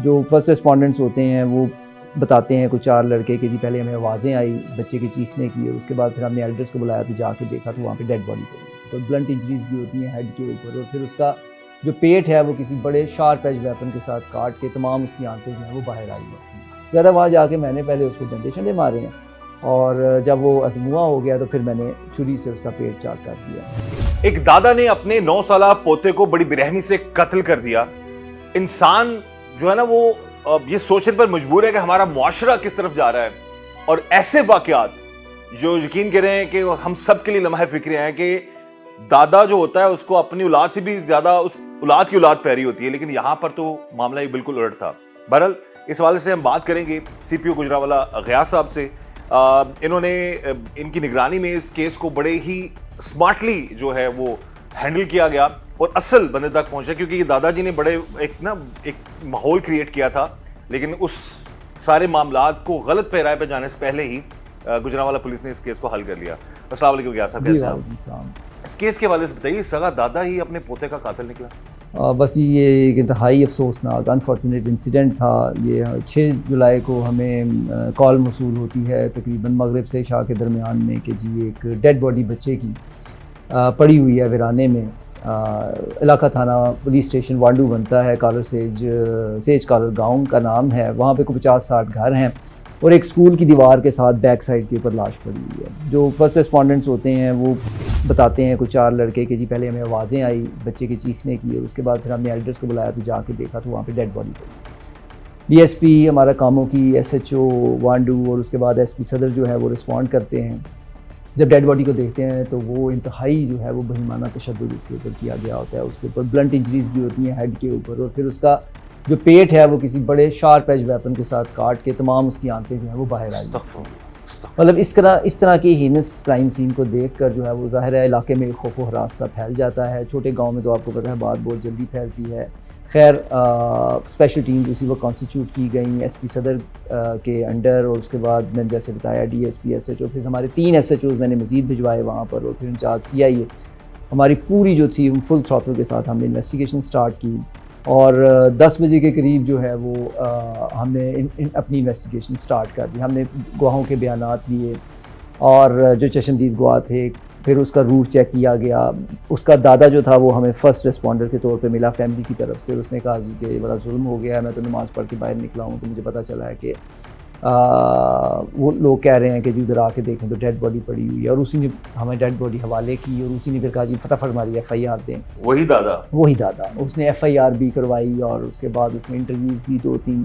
جو first respondents ہوتے ہیں وہ بتاتے ہیں کچھ 4 لڑکے کہ جی پہلے ہمیں آوازیں آئی بچے کے چیخنے کی، اور اس کے بعد پھر ہم نے ایلڈرس کو بلایا تو جا کے دیکھا تو وہاں پہ ڈیڈ باڈی پڑی ہے، تو بلنٹ انجریز بھی ہوتی ہیں ہیڈ کے اوپر، اور پھر اس کا جو پیٹ ہے وہ کسی بڑے شارپ ایج ویپن کے ساتھ کاٹ کے تمام اس کی آنتیں جو ہیں وہ باہر آئی ہوتی ہیں۔ زیادہ وہاں جا کے میں نے پہلے اس کو ڈنڈے شنڈے مارے ہیں، اور جب وہ ادموا ہو گیا تو پھر میں نے چھری سے اس کا پیٹ چاک کر دیا۔ ایک دادا نے اپنے 9 سالہ پوتے کو بڑی برحمی سے قتل کر دیا۔ انسان جو ہے نا وہ یہ سوچنے پر مجبور ہے کہ ہمارا معاشرہ کس طرف جا رہا ہے، اور ایسے واقعات جو یقین کریں کہ ہم سب کے لیے لمحہ فکر ہیں کہ دادا جو ہوتا ہے اس کو اپنی اولاد سے بھی زیادہ اس اولاد کی اولاد پیاری ہوتی ہے، لیکن یہاں پر تو معاملہ ہی بالکل الٹ تھا۔ بہرحال اس حوالے سے ہم بات کریں گے سی پی او گجرانوالہ غیاث صاحب سے۔ انہوں نے ان کی نگرانی میں اس کیس کو بڑے ہی سمارٹلی جو ہے وہ ہینڈل کیا گیا اور اصل بندے تک پہنچا، کیونکہ یہ دادا جی نے بڑے ایک ماحول کریٹ کیا تھا، لیکن اس سارے معاملات کو غلط پیرائے پہ جانے سے پہلے ہی گجرانوالہ پولیس نے اس کیس کو حل کر لیا۔ السلام علیکم غیاث صاحب، کیسے ہیں؟ اس کیس کے حوالے سے بتائیے، سگا دادا ہی اپنے پوتے کا قاتل نکلا؟ بس یہ ایک انتہائی افسوسناک انفارچونیٹ انسیڈنٹ تھا۔ یہ 6 جولائی کو ہمیں کال موصول ہوتی ہے تقریباً مغرب سے عشاء کے درمیان میں کہ جی ایک ڈیڈ باڈی بچے کی پڑی ہوئی ہے ویرانے میں۔ علاقہ تھانہ پولیس اسٹیشن وانڈو بنتا ہے، کالر سیج کالر گاؤں کا نام ہے، وہاں پہ کوئی 50-60 گھر ہیں، اور ایک اسکول کی دیوار کے ساتھ بیک سائڈ کے اوپر لاش پڑی ہوئی ہے۔ جو فرسٹ رسپونڈنٹس ہوتے ہیں وہ بتاتے ہیں کچھ 4 لڑکے کہ جی پہلے ہمیں آوازیں آئی بچے کے چیخنے کی، اور اس کے بعد پھر ہم نے ایلڈرس کو بلایا تو جا کے دیکھا تو وہاں پہ ڈیڈ باڈی پڑی۔ ڈی ایس پی ہمارا کاموں کی SHO وانڈو اور اس کے بعد SP صدر جو ہے وہ رسپونڈ کرتے ہیں۔ جب ڈیڈ باڈی کو دیکھتے ہیں تو وہ انتہائی جو ہے وہ بہیمانہ تشدد اس کے اوپر کیا گیا ہوتا ہے، اس کے اوپر بلنٹ انجریز بھی ہوتی ہیں ہیڈ کے اوپر، اور پھر اس کا جو پیٹ ہے وہ کسی بڑے شارپ ایج ویپن کے ساتھ کاٹ کے تمام اس کی آنتیں جو ہیں وہ باہر آئی۔ مطلب اس طرح کی ہینس کرائم سین کو دیکھ کر جو ہے وہ ظاہر ہے علاقے میں خوف و ہراس سا پھیل جاتا ہے۔ چھوٹے گاؤں میں تو آپ کو پتہ ہے بات بہت جلدی پھیلتی ہے۔ خیر اسپیشل ٹیمز اسی وقت کانسٹیٹیوٹ کی گئیں SP صدر کے انڈر، اور اس کے بعد میں نے جیسے بتایا DSP SHO، پھر ہمارے 3 SHOs میں نے مزید بھجوائے وہاں پر، اور پھر انچارج CIA ہماری پوری جو تھی فل تھروٹل کے ساتھ ہم نے انویسٹیگیشن سٹارٹ کی، اور 10 بجے کے قریب جو ہے وہ ہم نے اپنی انویسٹیگیشن سٹارٹ کر دی۔ ہم نے گواہوں کے بیانات لیے، اور جو چشمدید گواہ تھے پھر اس کا روٹ چیک کیا گیا۔ اس کا دادا جو تھا وہ ہمیں فرسٹ رسپونڈر کے طور پہ ملا فیملی کی طرف سے، اس نے کہا جی کہ یہ بڑا ظلم ہو گیا ہے، میں تو نماز پڑھ کے باہر نکلا ہوں تو مجھے پتہ چلا ہے کہ وہ لوگ کہہ رہے ہیں کہ جی ادھر آ کے دیکھیں تو ڈیڈ باڈی پڑی ہوئی ہے، اور اسی نے ہمیں ڈیڈ باڈی حوالے کی، اور اسی نے پھر کہا جی فٹافٹ ہماری FIR دیں۔ وہی دادا اس نے FIR بھی کروائی، اور اس کے بعد اس نے انٹرویوز بھی 2-3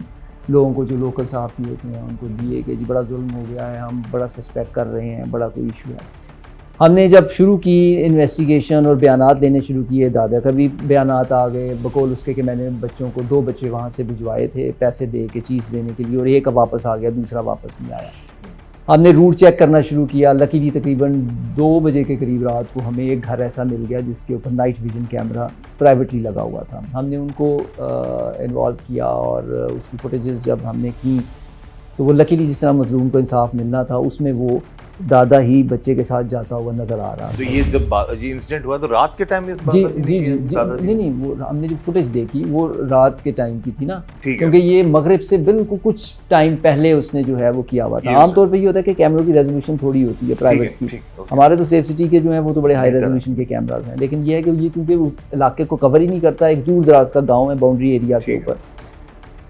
لوگوں کو جو لوکل صحافی ہوتے ہیں ان کو دیے کہ جی بڑا ظلم ہو گیا ہے، ہم بڑا سسپیکٹ کر رہے ہیں، بڑا کوئی ایشو ہے۔ ہم نے جب شروع کی انویسٹیگیشن اور بیانات لینے شروع کیے، دادا کا بھی بیانات آ گئے بقول اس کے کہ میں نے بچوں کو 2 بچے وہاں سے بھجوائے تھے پیسے دے کے چیز دینے کے لیے، اور ایک واپس آ گیا، دوسرا واپس نہیں آیا۔ ہم نے روٹ چیک کرنا شروع کیا، لکیلی تقریباً 2 بجے کے قریب رات کو ہمیں ایک گھر ایسا مل گیا جس کے اوپر نائٹ ویژن کیمرہ پرائیویٹلی لگا ہوا تھا۔ ہم نے ان کو انوالو کیا، اور اس کی فوٹیجز جب ہم نے کی تو وہ لکیلی جس طرح مظلوم کو انصاف ملنا تھا اس میں وہ دادا ہی بچے کے ساتھ جاتا ہوا نظر آ رہا۔ تو یہ جب یہ انسیڈنٹ ہوا تو رات کے ٹائم میں جی نہیں وہ ہم نے جو فوٹیج دیکھی وہ رات کے ٹائم کی تھی نا، کیونکہ یہ مغرب سے بالکل کچھ ٹائم پہلے اس نے جو ہے وہ کیا ہوا تھا۔ عام طور پہ یہ ہوتا ہے کہ کیمروں کی ریزولوشن تھوڑی ہوتی ہے پرائیویٹ کی، ہمارے تو سیف سٹی کے جو ہیں وہ تو بڑے ہائی ریزولوشن کے کیمراز ہیں، لیکن یہ ہے کہ یہ کیونکہ اس علاقے کو کور ہی نہیں کرتا، ایک دور دراز کا گاؤں ہے باؤنڈری ایریا کے اوپر،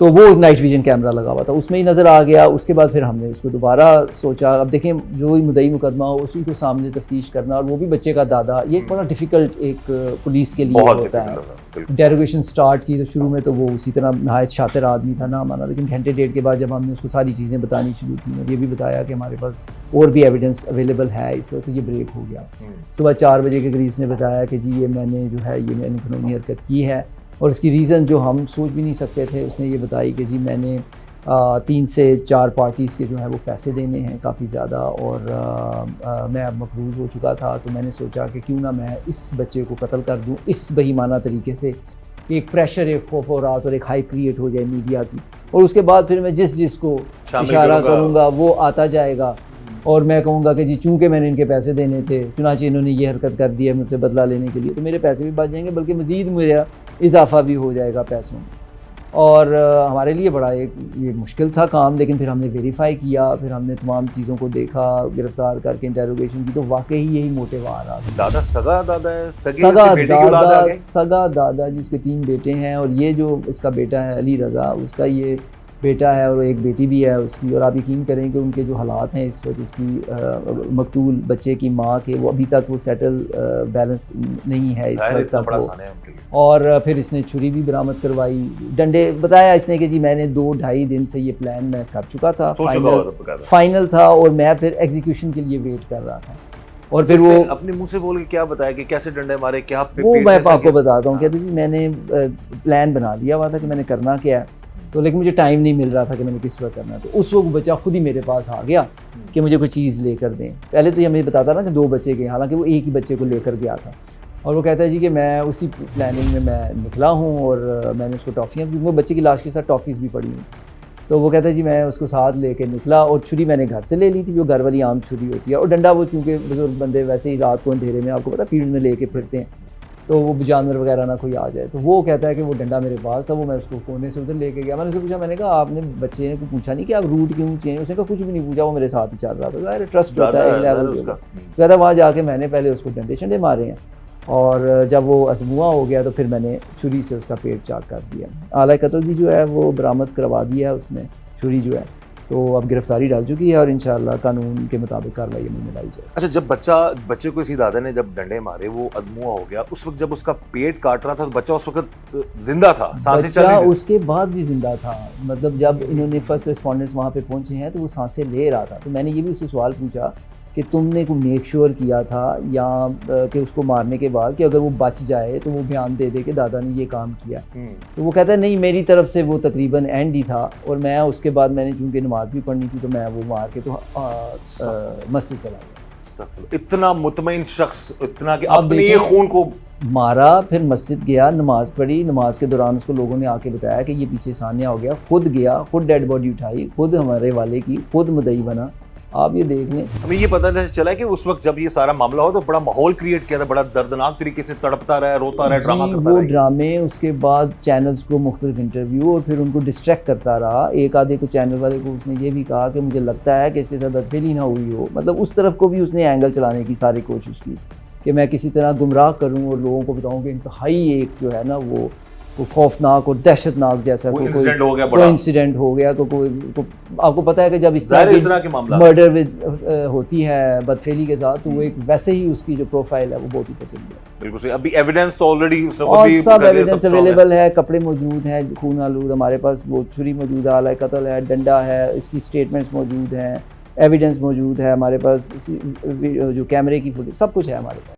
تو وہ نائٹ ویژن کیمرہ لگا ہوا تھا، اس میں ہی نظر آ گیا۔ اس کے بعد پھر ہم نے اس کو دوبارہ سوچا، اب دیکھیں جو مدعی مقدمہ ہو اسی کو سامنے تفتیش کرنا، اور وہ بھی بچے کا دادا، یہ ایک بڑا ڈیفیکلٹ ایک پولیس کے لیے ہوتا ہے۔ انٹیروگیشن سٹارٹ کی تو شروع میں تو وہ اسی طرح نہایت شاطر آدمی تھا نا مانا، لیکن گھنٹے ڈیڑھ کے بعد جب ہم نے اس کو ساری چیزیں بتانی شروع کی اور یہ بھی بتایا کہ ہمارے پاس اور بھی ایویڈنس اویلیبل ہے اس وقت، تو یہ بریک ہو گیا۔ صبح 4 بجے کے قریب اس نے بتایا کہ جی یہ میں نے جو ہے یہ میں نے قانونی حرکت کی ہے، اور اس کی ریزن جو ہم سوچ بھی نہیں سکتے تھے، اس نے یہ بتائی کہ جی میں نے 3 سے 4 پارٹیز کے جو ہیں وہ پیسے دینے ہیں کافی زیادہ، اور میں اب مقروض ہو چکا تھا، تو میں نے سوچا کہ کیوں نہ میں اس بچے کو قتل کر دوں اس بہیمانہ طریقے سے، ایک پریشر، ایک خوف و راز اور ایک ہائی کریٹ ہو جائے میڈیا کی، اور اس کے بعد پھر میں جس کو اشارہ کروں گا وہ آتا جائے گا، اور میں کہوں گا کہ جی چونکہ میں نے ان کے پیسے دینے تھے چنانچہ انہوں نے یہ حرکت کر دی ہے مجھ سے بدلہ لینے کے لیے، تو میرے پیسے بھی بچ جائیں گے بلکہ مزید میرا اضافہ بھی ہو جائے گا پیسوں میں۔ اور ہمارے لیے بڑا ایک یہ مشکل تھا کام، لیکن پھر ہم نے ویریفائی کیا، پھر ہم نے تمام چیزوں کو دیکھا، گرفتار کر کے انٹیروگیشن کی، تو واقعی یہی موٹیو آ رہا تھا. دادا سگا دادا ہے، سگے سے بیٹے کی اولاد آ گئی. سگا دادا جس کے 3 بیٹے ہیں، اور یہ جو اس کا بیٹا ہے علی رضا، اس کا یہ بیٹا ہے اور ایک بیٹی بھی ہے اس کی. اور آپ یقین کریں کہ ان کے جو حالات ہیں اس وقت اس کی مقتول بچے کی ماں کے، وہ ابھی تک وہ سیٹل بیلنس نہیں ہے اس وقت تک وہ. اور پھر اس نے چھری بھی برآمد کروائی، ڈنڈے بتایا اس نے کہ جی میں نے 2-2.5 دن سے یہ پلان میں کر چکا تھا، فائنل تھا، اور میں پھر ایگزیکیوشن کے لیے ویٹ کر رہا تھا. اور پھر وہ اپنے منہ سے بول کے کیا بتایا کہ کیسے ڈنڈے مارے، کیا وہ میں آپ کو بتاتا ہوں. کہتے جی میں نے پلان بنا لیا ہوا تھا کہ میں نے کرنا کیا ہے، تو لیکن مجھے ٹائم نہیں مل رہا تھا کہ میں نے کس وقت کرنا. تو اس وقت بچہ خود ہی میرے پاس آ گیا کہ مجھے کوئی چیز لے کر دیں. پہلے تو یہ مجھے بتاتا نا کہ 2 بچے کے، حالانکہ وہ ایک ہی بچے کو لے کر گیا تھا. اور وہ کہتا ہے جی کہ میں اسی پلاننگ میں نکلا ہوں، اور میں نے اس کو ٹافیاں، وہ بچے کی لاش کے ساتھ ٹافیز بھی پڑی ہیں. تو وہ کہتا ہے جی میں اس کو ساتھ لے کے نکلا، اور چھری میں نے گھر سے لے لی تھی جو گھر والی عام چھری ہوتی ہے، اور ڈنڈا وہ چونکہ بزرگ بندے ویسے ہی رات کو اندھیرے میں آپ کو پتا پیڑ میں لے کے پھرتے ہیں، تو وہ جانور وغیرہ نہ کوئی آ جائے. تو وہ کہتا ہے کہ وہ ڈنڈا میرے پاس تھا، وہ میں اس کو کونے سے ادھر لے کے گیا. میں نے اس سے پوچھا، میں نے کہا آپ نے بچے نے پوچھا نہیں کہ آپ روٹ کیوں چینج؟ اس نے کہا کچھ بھی نہیں پوچھا، وہ میرے ساتھ ہی چل رہا تھا. ظاہر ٹرسٹ ہوتا ہے لیول کا. کہتا وہاں جا کے میں نے پہلے اس کو ڈنڈے شنڈے مارے ہیں، اور جب وہ ادموا ہو گیا تو پھر میں نے چھری سے اس کا پیٹ چاک کر دیا. اعلی قتل بھی جو ہے وہ برآمد کروا دیا ہے اس نے، چھری جو ہے. تو اب گرفتاری ڈال چکی ہے، اور انشاءاللہ قانون کے مطابق کارروائی میں لائی جائے. اچھا، جب بچے کو اسی دادا نے جب ڈنڈے مارے، وہ ادموا ہو گیا، اس وقت جب اس کا پیٹ کاٹ رہا تھا تو بچہ اس وقت زندہ تھا، سانسیں چل رہی تھیں؟ اس کے بعد بھی زندہ تھا. مطلب جب انہوں نے فرسٹ ریسپونڈنٹس وہاں پہ پہنچے ہیں تو وہ سانسیں لے رہا تھا. تو میں نے یہ بھی اس سے سوال پوچھا کہ تم نے کوئی میک شیور کیا تھا یا کہ اس کو مارنے کے بعد کہ اگر وہ بچ جائے تو وہ بیان دے دے کہ دادا نے یہ کام کیا؟ تو وہ کہتا ہے نہیں، میری طرف سے وہ تقریباً اینڈ ہی تھا، اور میں اس کے بعد میں نے چونکہ نماز بھی پڑھنی تھی تو میں وہ مار کے تو مسجد چلا گیا. اتنا مطمئن شخص، اتنا کہ اپنے خون کو مارا، پھر مسجد گیا، نماز پڑھی، نماز کے دوران اس کو لوگوں نے آ کے بتایا کہ یہ پیچھے ثانیہ ہو گیا، خود گیا، خود ڈیڈ باڈی اٹھائی، خود ہمارے والے کی، خود مدعی بنا. آپ یہ دیکھ لیں. ہمیں یہ پتہ چلا کہ اس وقت جب یہ سارا معاملہ ہو تو بڑا ماحول کریٹ کیا تھا، بڑا دردناک طریقے سے تڑپتا رہا، روتا رہا، ڈرامہ کرتا رہا. وہ ڈرامے، اس کے بعد چینلز کو مختلف انٹرویو، اور پھر ان کو ڈسٹریکٹ کرتا رہا. ایک آدھے کو چینل والے کو اس نے یہ بھی کہا کہ مجھے لگتا ہے کہ اس کے ساتھ بدفعلی نہ ہوئی ہو. مطلب اس طرف کو بھی اس نے اینگل چلانے کی ساری کوشش کی کہ میں کسی طرح گمراہ کروں اور لوگوں کو بتاؤں کہ انتہائی ایک جو ہے نا وہ خوفناک اور دہشت ناک جیسا کوئی انسیڈنٹ ہو گیا. آپ کو پتا ہے کہ جب اس طرح کی مرڈر ہوتی ہے بدفعلی کے ساتھ تو وہ ایک ویسے ہی اس کی جو پروفائل ہے وہ بہت ہی پسند ہے. بالکل صحیح. ابھی ایویڈنس تو آلریڈی سب ایویڈنس اویلیبل ہے، کپڑے موجود ہیں خون آلود، ہمارے پاس وہ چھری موجود ہے، اعلی قتل ہے، ڈنڈا ہے، اس کی اسٹیٹمنٹس موجود ہیں، ایویڈنس موجود ہے ہمارے پاس، جو کیمرے کی فوٹیج، سب کچھ ہے ہمارے پاس.